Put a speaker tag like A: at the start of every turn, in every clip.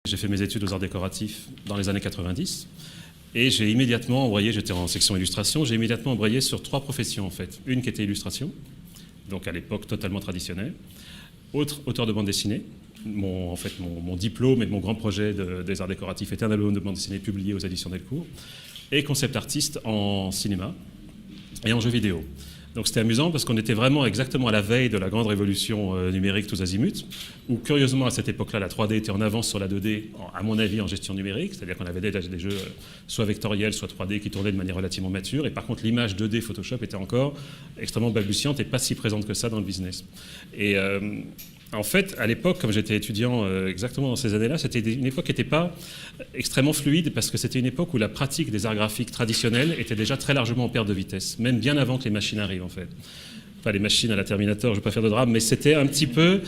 A: J'ai fait mes études aux arts décoratifs dans les années 90 et j'ai immédiatement embrayé, j'étais en section illustration, j'ai immédiatement embrayé sur 3 professions en fait. Une qui était illustration, donc à l'époque totalement traditionnelle. Autre, auteur de bande dessinée. Mon diplôme et mon grand projet des arts décoratifs était un album de bande dessinée publié aux éditions Delcourt. Et concept artiste en cinéma et en jeux vidéo. Donc c'était amusant parce qu'on était vraiment exactement à la veille de la grande révolution numérique tous azimuts, où curieusement à cette époque-là, la 3D était en avance sur la 2D, à mon avis en gestion numérique, c'est-à-dire qu'on avait déjà des jeux soit vectoriels, soit 3D qui tournaient de manière relativement mature, et par contre l'image 2D Photoshop était encore extrêmement balbutiante et pas si présente que ça dans le business. Et en fait, à l'époque, comme j'étais étudiant exactement dans ces années-là, c'était une époque qui n'était pas extrêmement fluide parce que c'était une époque où la pratique des arts graphiques traditionnels était déjà très largement en perte de vitesse, même bien avant que les machines arrivent en fait. Enfin, les machines à la Terminator, je ne vais pas faire de drame, mais c'était un petit peu...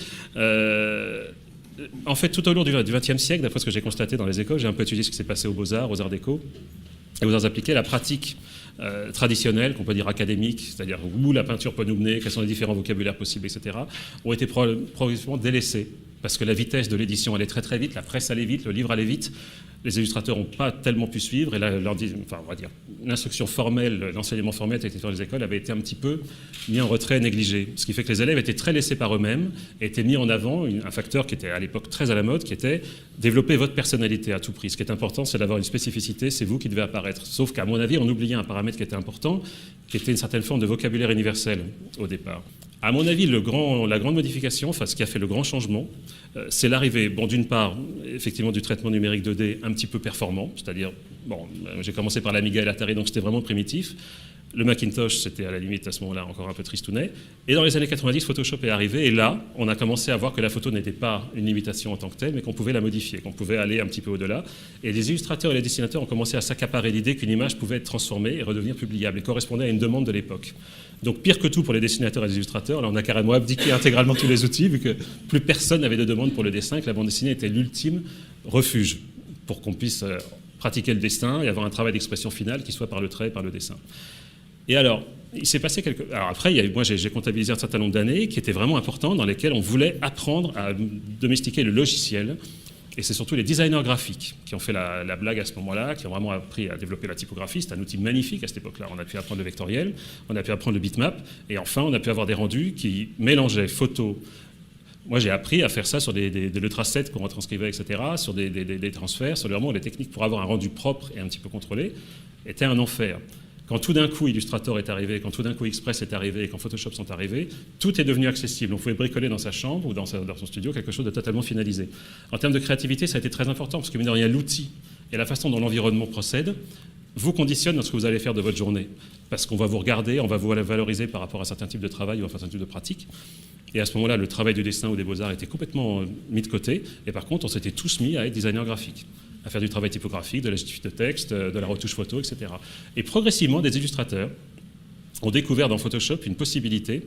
A: en fait, tout au long du XXe siècle, d'après ce que j'ai constaté dans les écoles, j'ai un peu étudié ce qui s'est passé aux Beaux-Arts, aux arts déco et aux arts appliqués, la pratique traditionnelle, qu'on peut dire académique, c'est-à-dire où la peinture peut nous mener, quels sont les différents vocabulaires possibles, etc., ont été progressivement délaissées parce que la vitesse de l'édition allait très très vite, la presse allait vite, le livre allait vite, les illustrateurs n'ont pas tellement pu suivre et l'instruction formelle, l'enseignement formel qui était dans les écoles avait été un petit peu mis en retrait, négligé. Ce qui fait que les élèves étaient très laissés par eux-mêmes et étaient mis en avant un facteur qui était à l'époque très à la mode, qui était développer votre personnalité à tout prix. Ce qui est important, c'est d'avoir une spécificité, c'est vous qui devez apparaître. Sauf qu'à mon avis, on oubliait un paramètre qui était important, qui était une certaine forme de vocabulaire universel au départ. À mon avis, la grande modification, enfin ce qui a fait le grand changement, c'est l'arrivée, d'une part, effectivement, du traitement numérique 2D un petit peu performant, c'est-à-dire, j'ai commencé par l'Amiga et l'Atari, donc c'était vraiment primitif. Le Macintosh, c'était à la limite à ce moment-là encore un peu tristounet. Et dans les années 90, Photoshop est arrivé, et là, on a commencé à voir que la photo n'était pas une limitation en tant que telle, mais qu'on pouvait la modifier, qu'on pouvait aller un petit peu au-delà. Et les illustrateurs et les dessinateurs ont commencé à s'accaparer l'idée qu'une image pouvait être transformée et redevenir publiable, et correspondait à une demande de l'époque. Donc pire que tout pour les dessinateurs et les illustrateurs, là on a carrément abdiqué intégralement tous les outils, vu que plus personne n'avait de demande pour le dessin, que la bande dessinée était l'ultime refuge pour qu'on puisse pratiquer le dessin et avoir un travail d'expression finale qui soit par le trait, par le dessin. Et alors, il s'est passé quelque... Alors après, moi j'ai comptabilisé un certain nombre d'années qui étaient vraiment importantes, dans lesquelles on voulait apprendre à domestiquer le logiciel. Et c'est surtout les designers graphiques qui ont fait la blague à ce moment-là, qui ont vraiment appris à développer la typographie. C'est un outil magnifique à cette époque-là. On a pu apprendre le vectoriel, on a pu apprendre le bitmap, et enfin, on a pu avoir des rendus qui mélangeaient photos. Moi, j'ai appris à faire ça sur le trace 7 qu'on retranscrivait, etc., sur des transferts, sur vraiment les techniques pour avoir un rendu propre et un petit peu contrôlé, était un enfer. Quand tout d'un coup Illustrator est arrivé, quand tout d'un coup Express est arrivé, et quand Photoshop sont arrivés, tout est devenu accessible. On pouvait bricoler dans sa chambre ou dans son studio quelque chose de totalement finalisé. En termes de créativité, ça a été très important, parce que mine de rien, l'outil et la façon dont l'environnement procède vous conditionne dans ce que vous allez faire de votre journée. Parce qu'on va vous regarder, on va vous valoriser par rapport à un certain type de travail ou à un certain type de pratique. Et à ce moment-là, le travail du dessin ou des beaux-arts était complètement mis de côté. Et par contre, on s'était tous mis à être designers graphiques, à faire du travail typographique, de la justification de texte, de la retouche photo, etc. Et progressivement, des illustrateurs ont découvert dans Photoshop une possibilité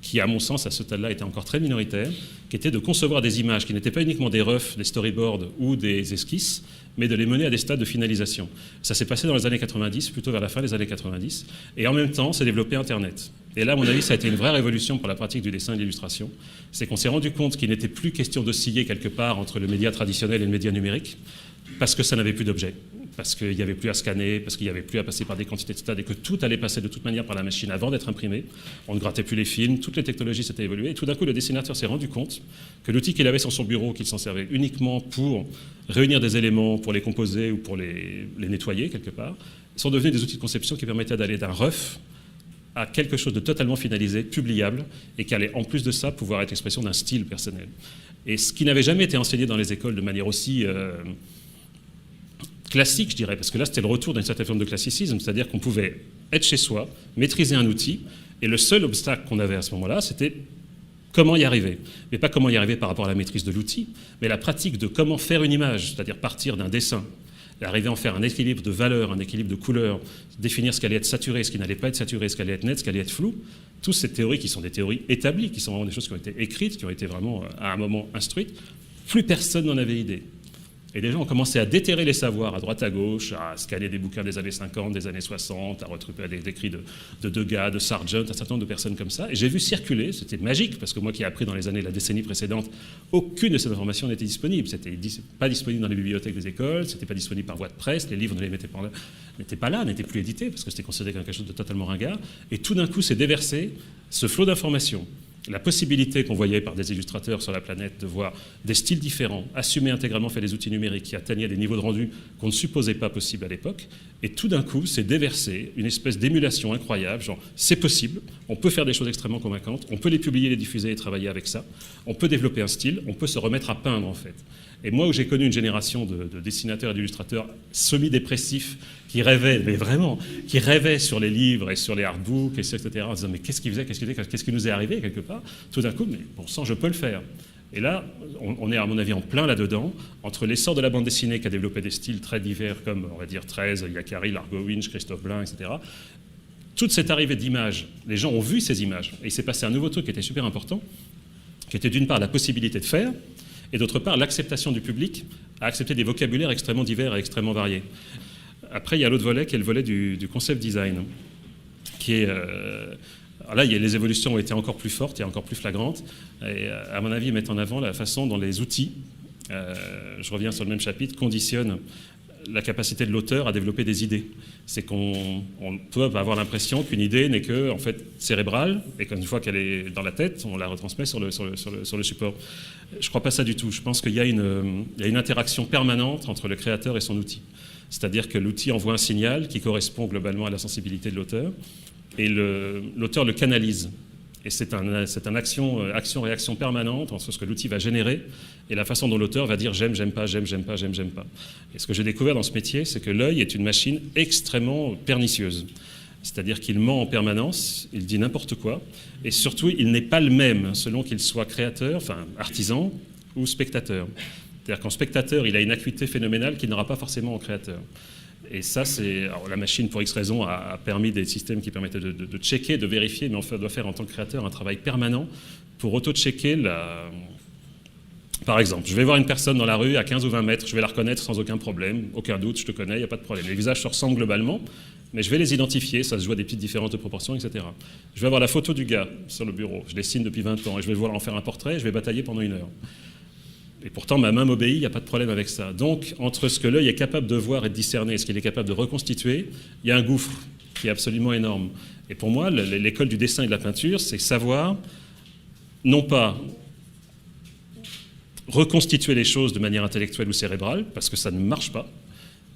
A: qui, à mon sens, à ce stade-là, était encore très minoritaire, qui était de concevoir des images qui n'étaient pas uniquement des roughs, des storyboards ou des esquisses, mais de les mener à des stades de finalisation. Ça s'est passé dans les années 90, plutôt vers la fin des années 90, et en même temps, s'est développé Internet. Et là, à mon avis, ça a été une vraie révolution pour la pratique du dessin et de l'illustration. C'est qu'on s'est rendu compte qu'il n'était plus question d'osciller quelque part entre le média traditionnel et le média numérique, parce que ça n'avait plus d'objet, parce qu'il n'y avait plus à scanner, parce qu'il n'y avait plus à passer par des quantités de stades, et que tout allait passer de toute manière par la machine avant d'être imprimé. On ne grattait plus les films, toutes les technologies s'étaient évoluées, et tout d'un coup, le dessinateur s'est rendu compte que l'outil qu'il avait sur son bureau, qu'il s'en servait uniquement pour réunir des éléments, pour les composer ou pour les nettoyer quelque part, sont devenus des outils de conception qui permettaient d'aller d'un rough à quelque chose de totalement finalisé, publiable, et qui allait en plus de ça pouvoir être l'expression d'un style personnel. Et ce qui n'avait jamais été enseigné dans les écoles de manière aussi classique, je dirais, parce que là c'était le retour d'une certaine forme de classicisme, c'est-à-dire qu'on pouvait être chez soi, maîtriser un outil, et le seul obstacle qu'on avait à ce moment-là, c'était comment y arriver. Mais pas comment y arriver par rapport à la maîtrise de l'outil, mais la pratique de comment faire une image, c'est-à-dire partir d'un dessin, arriver à en faire un équilibre de valeurs, un équilibre de couleurs, définir ce qui allait être saturé, ce qui n'allait pas être saturé, ce qui allait être net, ce qui allait être flou. Toutes ces théories qui sont des théories établies, qui sont vraiment des choses qui ont été écrites, qui ont été vraiment à un moment instruites, plus personne n'en avait idée. Et des gens ont commencé à déterrer les savoirs à droite à gauche, à scanner des bouquins des années 50, des années 60, à retrouver des écrits de Degas, de Sargent, un certain nombre de personnes comme ça. Et j'ai vu circuler, c'était magique, parce que moi qui ai appris dans les années, la décennie précédente, aucune de ces informations n'était disponible. C'était pas disponible dans les bibliothèques des écoles, c'était pas disponible par voie de presse, les livres n'étaient pas là, n'étaient plus édités, parce que c'était considéré comme quelque chose de totalement ringard. Et tout d'un coup, s'est déversé ce flot d'informations. La possibilité qu'on voyait par des illustrateurs sur la planète de voir des styles différents, assumés intégralement fait des outils numériques qui atteignaient des niveaux de rendu qu'on ne supposait pas possibles à l'époque, et tout d'un coup s'est déversé une espèce d'émulation incroyable, genre c'est possible, on peut faire des choses extrêmement convaincantes, on peut les publier, les diffuser et travailler avec ça, on peut développer un style, on peut se remettre à peindre en fait. Et moi où j'ai connu une génération de dessinateurs et d'illustrateurs semi-dépressifs qui rêvaient, mais vraiment, qui rêvaient sur les livres et sur les artbooks, etc., en disant mais qu'est-ce qu'ils faisaient, qu'est-ce qui nous est arrivé quelque part, tout d'un coup, mais bon sang, je peux le faire. Et là, on est à mon avis en plein là-dedans, entre l'essor de la bande dessinée qui a développé des styles très divers comme, on va dire, 13, Yakari, Largo Winch, Christophe Blain, etc., toute cette arrivée d'images, les gens ont vu ces images, et il s'est passé un nouveau truc qui était super important, qui était d'une part la possibilité de faire, et d'autre part l'acceptation du public à accepter des vocabulaires extrêmement divers et extrêmement variés. Après, il y a l'autre volet qui est le volet du concept design, qui est... alors là, les évolutions ont été encore plus fortes et encore plus flagrantes, et à mon avis, mettent en avant la façon dont les outils, je reviens sur le même chapitre, conditionnent la capacité de l'auteur à développer des idées. C'est qu'on peut avoir l'impression qu'une idée n'est que en fait cérébrale et qu'une fois qu'elle est dans la tête, on la retransmet sur le support. Je ne crois pas ça du tout. Je pense qu'il y a une interaction permanente entre le créateur et son outil. C'est-à-dire que l'outil envoie un signal qui correspond globalement à la sensibilité de l'auteur et l'auteur le canalise. Et c'est une action-réaction permanente entre ce que l'outil va générer et la façon dont l'auteur va dire j'aime, j'aime pas, j'aime, j'aime pas, j'aime, j'aime pas. Et ce que j'ai découvert dans ce métier, c'est que l'œil est une machine extrêmement pernicieuse. C'est-à-dire qu'il ment en permanence, il dit n'importe quoi, et surtout, il n'est pas le même selon qu'il soit créateur, enfin artisan ou spectateur. C'est-à-dire qu'en spectateur, il a une acuité phénoménale qu'il n'aura pas forcément en créateur. Et ça, la machine, pour X raisons, a permis des systèmes qui permettaient de checker, de vérifier, mais on doit faire en tant que créateur un travail permanent pour auto-checker Par exemple, je vais voir une personne dans la rue à 15 ou 20 mètres, je vais la reconnaître sans aucun problème, aucun doute, je te connais, il n'y a pas de problème. Les visages se ressemblent globalement, mais je vais les identifier, ça se joue à des petites différences de proportions, etc. Je vais avoir la photo du gars sur le bureau, je dessine depuis 20 ans, et je vais vouloir en faire un portrait, je vais batailler pendant 1 heure. Et pourtant, ma main m'obéit, il n'y a pas de problème avec ça. Donc, entre ce que l'œil est capable de voir et de discerner et ce qu'il est capable de reconstituer, il y a un gouffre qui est absolument énorme. Et pour moi, l'école du dessin et de la peinture, c'est savoir, non pas reconstituer les choses de manière intellectuelle ou cérébrale, parce que ça ne marche pas.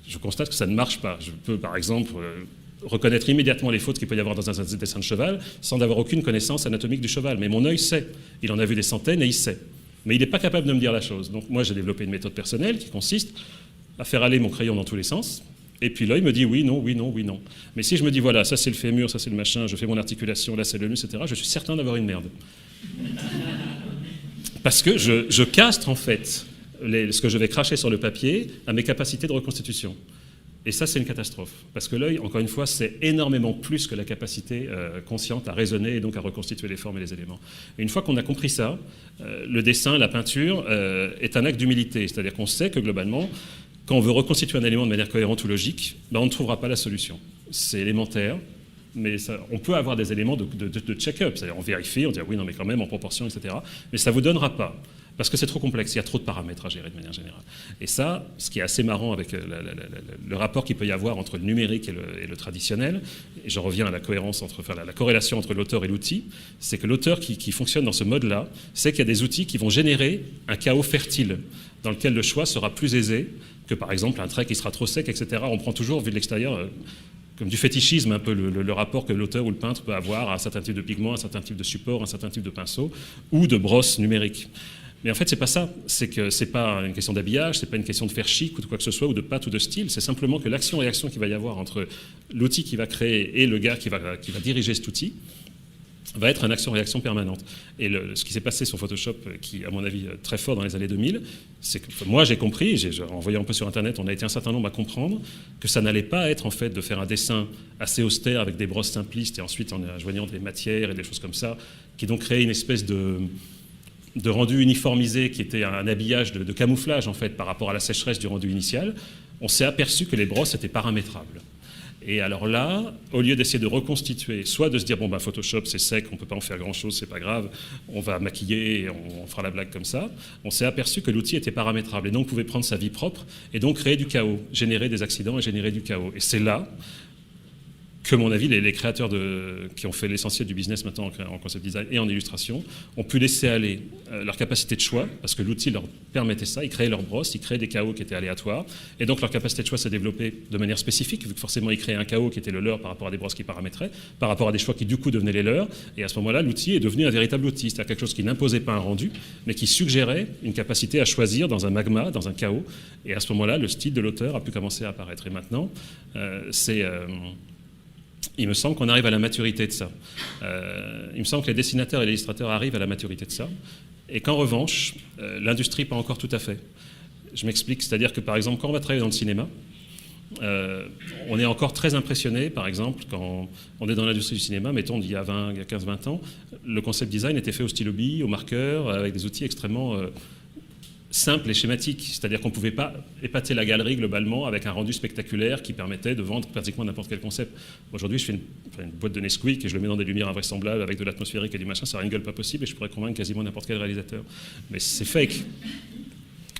A: Je constate que ça ne marche pas. Je peux, par exemple, reconnaître immédiatement les fautes qu'il peut y avoir dans un dessin de cheval sans avoir aucune connaissance anatomique du cheval. Mais mon œil sait. Il en a vu des centaines et il sait. Mais il n'est pas capable de me dire la chose. Donc moi, j'ai développé une méthode personnelle qui consiste à faire aller mon crayon dans tous les sens. Et puis l'œil me dit oui, non, oui, non, oui, non. Mais si je me dis, voilà, ça c'est le fémur, ça c'est le machin, je fais mon articulation, là c'est le muscle, etc., je suis certain d'avoir une merde. Parce que je castre en fait ce que je vais cracher sur le papier à mes capacités de reconstitution. Et ça, c'est une catastrophe. Parce que l'œil, encore une fois, c'est énormément plus que la capacité consciente à raisonner et donc à reconstituer les formes et les éléments. Et une fois qu'on a compris ça, le dessin, la peinture est un acte d'humilité. C'est-à-dire qu'on sait que globalement, quand on veut reconstituer un élément de manière cohérente ou logique, on ne trouvera pas la solution. C'est élémentaire, mais on peut avoir des éléments de check-up. C'est-à-dire on vérifie, on dit oui, non, mais quand même, en proportion, etc. Mais ça ne vous donnera pas. Parce que c'est trop complexe, il y a trop de paramètres à gérer de manière générale. Et ça, ce qui est assez marrant avec le rapport qu'il peut y avoir entre le numérique et le traditionnel, et je reviens à la cohérence la corrélation entre l'auteur et l'outil, c'est que l'auteur qui fonctionne dans ce mode-là, c'est qu'il y a des outils qui vont générer un chaos fertile, dans lequel le choix sera plus aisé que par exemple un trait qui sera trop sec, etc. On prend toujours, vu de l'extérieur, comme du fétichisme, un peu le rapport que l'auteur ou le peintre peut avoir à un certain type de pigment, un certain type de support, un certain type de pinceau, ou de brosse numérique. Mais en fait, c'est pas ça. C'est que c'est pas une question d'habillage, c'est pas une question de faire chic ou de quoi que ce soit, ou de patte ou de style. C'est simplement que l'action-réaction qu'il va y avoir entre l'outil qui va créer et le gars qui va diriger cet outil va être une action-réaction permanente. Et ce qui s'est passé sur Photoshop, qui, à mon avis, très fort dans les années 2000, c'est que moi, j'ai compris, en voyant un peu sur Internet, on a été un certain nombre à comprendre que ça n'allait pas être, en fait, de faire un dessin assez austère avec des brosses simplistes et ensuite en joignant des matières et des choses comme ça, qui donc créaient une espèce de de rendu uniformisé qui était un habillage de camouflage en fait par rapport à la sécheresse du rendu initial, on s'est aperçu que les brosses étaient paramétrables. Et alors là, au lieu d'essayer de reconstituer, soit de se dire, bon, ben, Photoshop, c'est sec, on ne peut pas en faire grand-chose, c'est pas grave, on va maquiller et on fera la blague comme ça, on s'est aperçu que l'outil était paramétrable et donc pouvait prendre sa vie propre et donc créer du chaos, générer des accidents et générer du chaos. Et c'est là que, à mon avis, les créateurs qui ont fait l'essentiel du business maintenant en concept design et en illustration ont pu laisser aller leur capacité de choix, parce que l'outil leur permettait ça, ils créaient leurs brosses, ils créaient des chaos qui étaient aléatoires, et donc leur capacité de choix s'est développée de manière spécifique, vu que forcément ils créaient un chaos qui était le leur par rapport à des brosses qui paramétraient, par rapport à des choix qui du coup devenaient les leurs, et à ce moment-là, l'outil est devenu un véritable outil, c'est-à-dire quelque chose qui n'imposait pas un rendu, mais qui suggérait une capacité à choisir dans un magma, dans un chaos, et à ce moment-là, le style de l'auteur a pu commencer à apparaître. Et maintenant, il me semble qu'on arrive à la maturité de ça. Il me semble que les dessinateurs et les illustrateurs arrivent à la maturité de ça, et qu'en revanche, l'industrie pas encore tout à fait. Je m'explique, c'est-à-dire que par exemple, quand on va travailler dans le cinéma, on est encore très impressionné, par exemple, quand on est dans l'industrie du cinéma, mettons il y a 15-20 ans, le concept design était fait au stylo bille, au marqueur, avec des outils extrêmement simple et schématique, c'est-à-dire qu'on ne pouvait pas épater la galerie globalement avec un rendu spectaculaire qui permettait de vendre pratiquement n'importe quel concept. Aujourd'hui, je fais une boîte de Nesquik et je le mets dans des lumières invraisemblables avec de l'atmosphérique et du machin, ça n'a une gueule pas possible et je pourrais convaincre quasiment n'importe quel réalisateur. Mais c'est fake.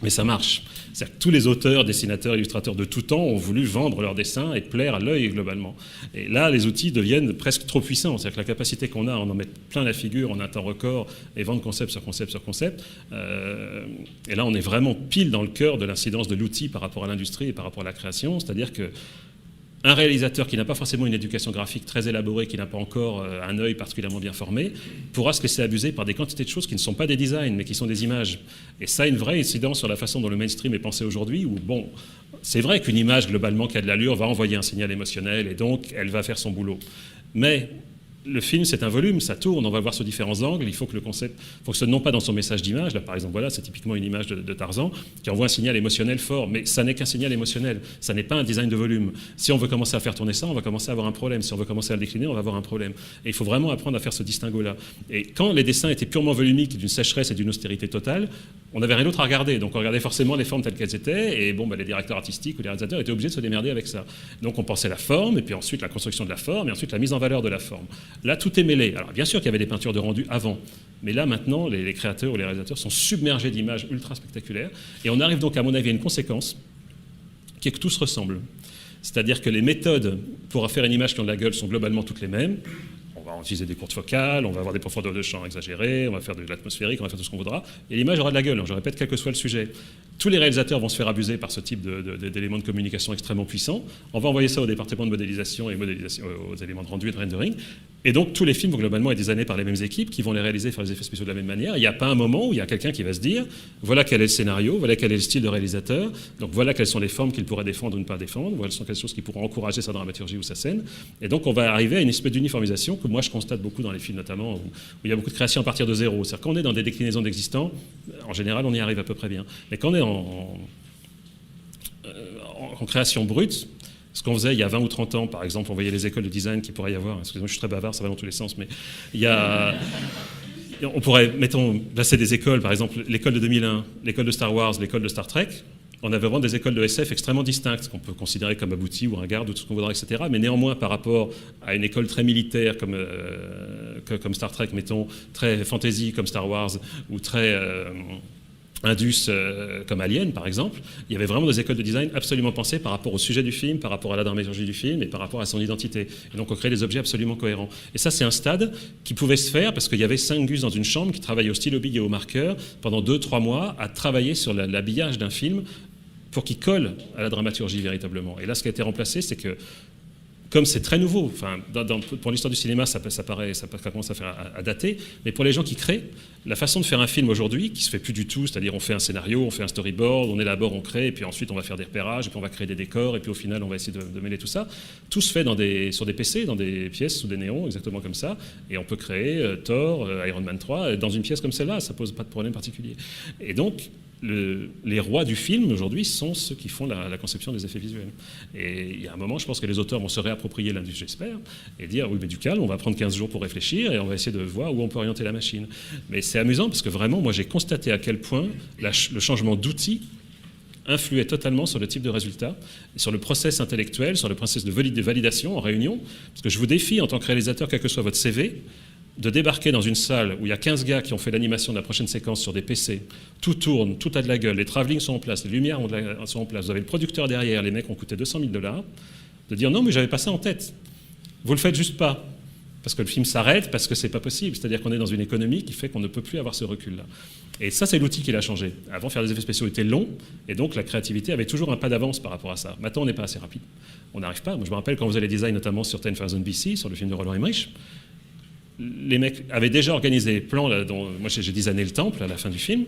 A: Mais ça marche. C'est-à-dire que tous les auteurs, dessinateurs, illustrateurs de tout temps ont voulu vendre leurs dessins et plaire à l'œil globalement. Et là, les outils deviennent presque trop puissants. C'est-à-dire que la capacité qu'on a à en mettre plein la figure en un temps record et vendre concept sur concept sur concept, et là, on est vraiment pile dans le cœur de l'incidence de l'outil par rapport à l'industrie et par rapport à la création. C'est-à-dire que un réalisateur qui n'a pas forcément une éducation graphique très élaborée, qui n'a pas encore un œil particulièrement bien formé, pourra se laisser abuser par des quantités de choses qui ne sont pas des designs, mais qui sont des images. Et ça a une vraie incidence sur la façon dont le mainstream est pensé aujourd'hui, où, bon, c'est vrai qu'une image, globalement, qui a de l'allure, va envoyer un signal émotionnel, et donc, elle va faire son boulot. Mais le film, c'est un volume, ça tourne, on va voir sur différents angles, il faut que le concept fonctionne non pas dans son message d'image, là par exemple, voilà, c'est typiquement une image de Tarzan, qui envoie un signal émotionnel fort, mais ça n'est qu'un signal émotionnel, ça n'est pas un design de volume. Si on veut commencer à faire tourner ça, on va commencer à avoir un problème, si on veut commencer à le décliner, on va avoir un problème. Et il faut vraiment apprendre à faire ce distinguo-là. Et quand les dessins étaient purement volumiques, d'une sécheresse et d'une austérité totale, on n'avait rien d'autre à regarder, donc on regardait forcément les formes telles qu'elles étaient, et bon, les directeurs artistiques ou les réalisateurs étaient obligés de se démerder avec ça. Donc on pensait la forme, et puis ensuite la construction de la forme, et ensuite la mise en valeur de la forme. Là, tout est mêlé. Alors bien sûr qu'il y avait des peintures de rendu avant, mais là maintenant, les créateurs ou les réalisateurs sont submergés d'images ultra spectaculaires, et on arrive donc à mon avis à une conséquence qui est que tout se ressemble. C'est-à-dire que les méthodes pour faire une image qui ont de la gueule sont globalement toutes les mêmes. On va utiliser des courtes focales, on va avoir des profondeurs de champ exagérées, on va faire de l'atmosphérique, on va faire tout ce qu'on voudra, et l'image aura de la gueule, je répète, quel que soit le sujet. Tous les réalisateurs vont se faire abuser par ce type d'éléments de communication extrêmement puissants. On va envoyer ça au département de modélisation et aux éléments de rendu et de rendering. Et donc tous les films vont globalement être designés par les mêmes équipes qui vont les réaliser, faire les effets spéciaux de la même manière. Il n'y a pas un moment où il y a quelqu'un qui va se dire voilà quel est le scénario, voilà quel est le style de réalisateur, donc voilà quelles sont les formes qu'il pourrait défendre ou ne pas défendre, voilà quelles choses qui pourront encourager sa dramaturgie ou sa scène. Et donc on va arriver à une espèce d'uniformisation que moi je constate beaucoup dans les films notamment où il y a beaucoup de création à partir de zéro. C'est-à-dire quand on est dans des déclinaisons d'existants, en général on y arrive à peu près bien. Mais quand on est en création brute, ce qu'on faisait il y a 20 ou 30 ans, par exemple, on voyait les écoles de design qu'il pourrait y avoir. Excusez-moi, je suis très bavard, ça va dans tous les sens, mais il y a... On pourrait, mettons, placer des écoles, par exemple, l'école de 2001, l'école de Star Wars, l'école de Star Trek. On avait vraiment des écoles de SF extrêmement distinctes, qu'on peut considérer comme abouties ou ringardes ou tout ce qu'on voudra, etc. Mais néanmoins, par rapport à une école très militaire comme Star Trek, mettons, très fantasy comme Star Wars, ou très... Indus comme Alien, par exemple, il y avait vraiment des écoles de design absolument pensées par rapport au sujet du film, par rapport à la dramaturgie du film et par rapport à son identité. Et donc on créait des objets absolument cohérents. Et ça, c'est un stade qui pouvait se faire parce qu'il y avait 5 gus dans une chambre qui travaillaient au stylo bille et au marqueur pendant 2-3 mois à travailler sur l'habillage d'un film pour qu'il colle à la dramaturgie véritablement. Et là, ce qui a été remplacé, c'est que comme c'est très nouveau, enfin, pour l'histoire du cinéma, ça commence à faire à dater, mais pour les gens qui créent, la façon de faire un film aujourd'hui, qui se fait plus du tout, c'est-à-dire on fait un scénario, on fait un storyboard, on élabore, on crée, et puis ensuite on va faire des repérages, et puis on va créer des décors, et puis au final on va essayer de mêler tout ça. Tout se fait sur des PC, dans des pièces sous des néons, exactement comme ça, et on peut créer Thor, Iron Man 3, dans une pièce comme celle-là, ça pose pas de problème particulier. Et donc, les rois du film aujourd'hui sont ceux qui font la conception des effets visuels. Et il y a un moment, je pense que les auteurs vont se réapproprier l'industrie, j'espère, et dire oui, mais du calme, on va prendre 15 jours pour réfléchir et on va essayer de voir où on peut orienter la machine. Mais c'est amusant parce que vraiment, moi j'ai constaté à quel point le changement d'outils influait totalement sur le type de résultat, sur le process intellectuel, sur le process de validation en réunion. Parce que je vous défie, en tant que réalisateur, quel que soit votre CV, de débarquer dans une salle où il y a 15 gars qui ont fait l'animation de la prochaine séquence sur des PC, tout tourne, tout a de la gueule, les travelling sont en place, les lumières sont en place, vous avez le producteur derrière, les mecs ont coûté 200 000 $, de dire non mais j'avais pas ça en tête, vous le faites juste pas, parce que le film s'arrête, parce que c'est pas possible, c'est-à-dire qu'on est dans une économie qui fait qu'on ne peut plus avoir ce recul-là. Et ça c'est l'outil qui l'a changé. Avant faire des effets spéciaux était long, et donc la créativité avait toujours un pas d'avance par rapport à ça. Maintenant on n'est pas assez rapide, on n'arrive pas. Moi je me rappelle quand vous allez design notamment sur 10,000 BC, sur le film de Roland Emmerich, les mecs avaient déjà organisé les plans, là, dont, moi j'ai designé le temple à la fin du film,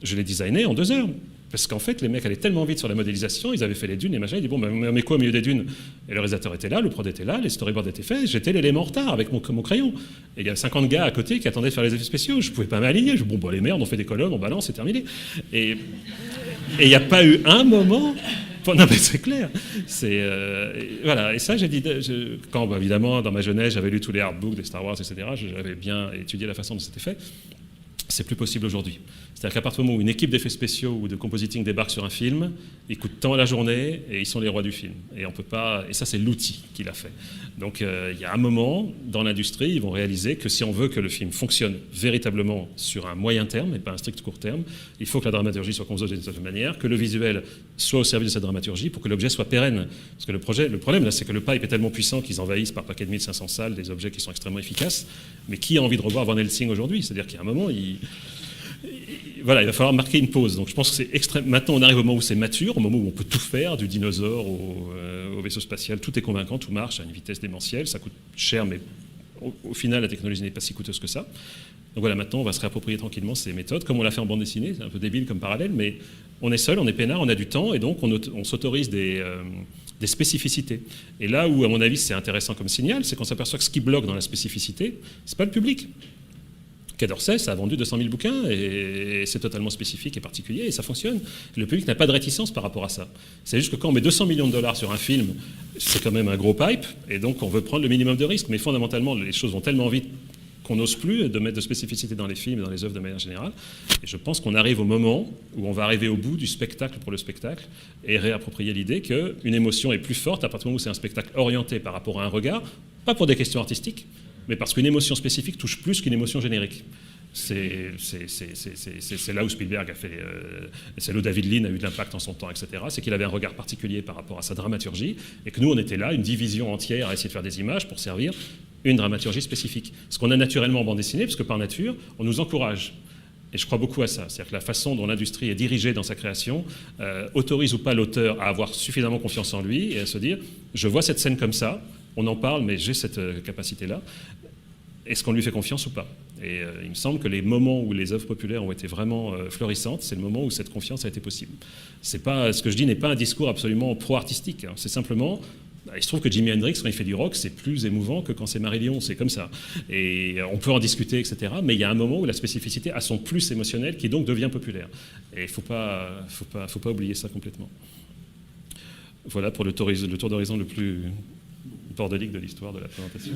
A: je l'ai designé en 2 heures. Parce qu'en fait, les mecs allaient tellement vite sur la modélisation, ils avaient fait les dunes, les machins, ils disaient bon, ben, on met quoi au milieu des dunes? Et le réalisateur était là, le prod était là, les storyboards étaient faits, j'étais l'élément en retard avec mon crayon. Et il y a 50 gars à côté qui attendaient de faire les effets spéciaux, je ne pouvais pas m'aligner, bon, les merdes, on fait des colonnes, on balance, c'est terminé. Et il n'y a pas eu un moment. Non mais c'est clair. Voilà. Et ça, j'ai dit, quand évidemment dans ma jeunesse, j'avais lu tous les artbooks des Star Wars, etc. J'avais bien étudié la façon dont c'était fait. C'est plus possible aujourd'hui. C'est-à-dire qu'à partir du moment où une équipe d'effets spéciaux ou de compositing débarque sur un film, ils coûtent tant à la journée et ils sont les rois du film. Et on peut pas. Et ça, c'est l'outil qui l'a fait. Donc, il y a un moment dans l'industrie, ils vont réaliser que si on veut que le film fonctionne véritablement sur un moyen terme et pas un strict court terme, il faut que la dramaturgie soit composée d'une certaine manière, que le visuel soit au service de cette dramaturgie pour que l'objet soit pérenne. Parce que le problème là, c'est que le pipe est tellement puissant qu'ils envahissent par paquet de 1500 salles des objets qui sont extrêmement efficaces. Mais qui a envie de revoir Van Helsing aujourd'hui? C'est-à-dire qu'il y a un moment, voilà, il va falloir marquer une pause. Donc je pense que c'est extrême. Maintenant, on arrive au moment où c'est mature, au moment où on peut tout faire, du dinosaure au vaisseau spatial, tout est convaincant, tout marche à une vitesse démentielle, ça coûte cher, mais au final, la technologie n'est pas si coûteuse que ça. Donc voilà, maintenant, on va se réapproprier tranquillement ces méthodes, comme on l'a fait en bande dessinée, c'est un peu débile comme parallèle, mais on est seul, on est peinard, on a du temps, et donc on s'autorise des spécificités. Et là où, à mon avis, c'est intéressant comme signal, c'est qu'on s'aperçoit que ce qui bloque dans la spécificité, c'est pas le public. Quai d'Orsay, ça a vendu 200 000 bouquins et c'est totalement spécifique et particulier et ça fonctionne. Le public n'a pas de réticence par rapport à ça. C'est juste que quand on met 200 millions de $ sur un film, c'est quand même un gros pipe et donc on veut prendre le minimum de risques. Mais fondamentalement, les choses vont tellement vite qu'on n'ose plus de mettre de spécificité dans les films et dans les œuvres de manière générale. Et je pense qu'on arrive au moment où on va arriver au bout du spectacle pour le spectacle et réapproprier l'idée qu'une émotion est plus forte à partir du moment où c'est un spectacle orienté par rapport à un regard, pas pour des questions artistiques, mais parce qu'une émotion spécifique touche plus qu'une émotion générique. C'est là où Spielberg a fait, c'est là où David Lean a eu de l'impact en son temps, etc. C'est qu'il avait un regard particulier par rapport à sa dramaturgie, et que nous, on était là, une division entière à essayer de faire des images pour servir une dramaturgie spécifique. Ce qu'on a naturellement en bande dessinée, parce que par nature, on nous encourage. Et je crois beaucoup à ça. C'est-à-dire que la façon dont l'industrie est dirigée dans sa création autorise ou pas l'auteur à avoir suffisamment confiance en lui et à se dire « je vois cette scène comme ça, on en parle, mais j'ai cette capacité-là. Est-ce qu'on lui fait confiance ou pas ?» Et il me semble que les moments où les œuvres populaires ont été vraiment florissantes, c'est le moment où cette confiance a été possible. C'est pas, ce que je dis n'est pas un discours absolument pro-artistique. Hein. C'est simplement... Il se trouve que Jimi Hendrix, quand il fait du rock, c'est plus émouvant que quand c'est Marillion, c'est comme ça. Et on peut en discuter, etc. Mais il y a un moment où la spécificité a son plus émotionnel qui donc devient populaire. Et il ne faut pas oublier ça complètement. Voilà pour le tour d'horizon le plus bordélique de l'histoire de la présentation.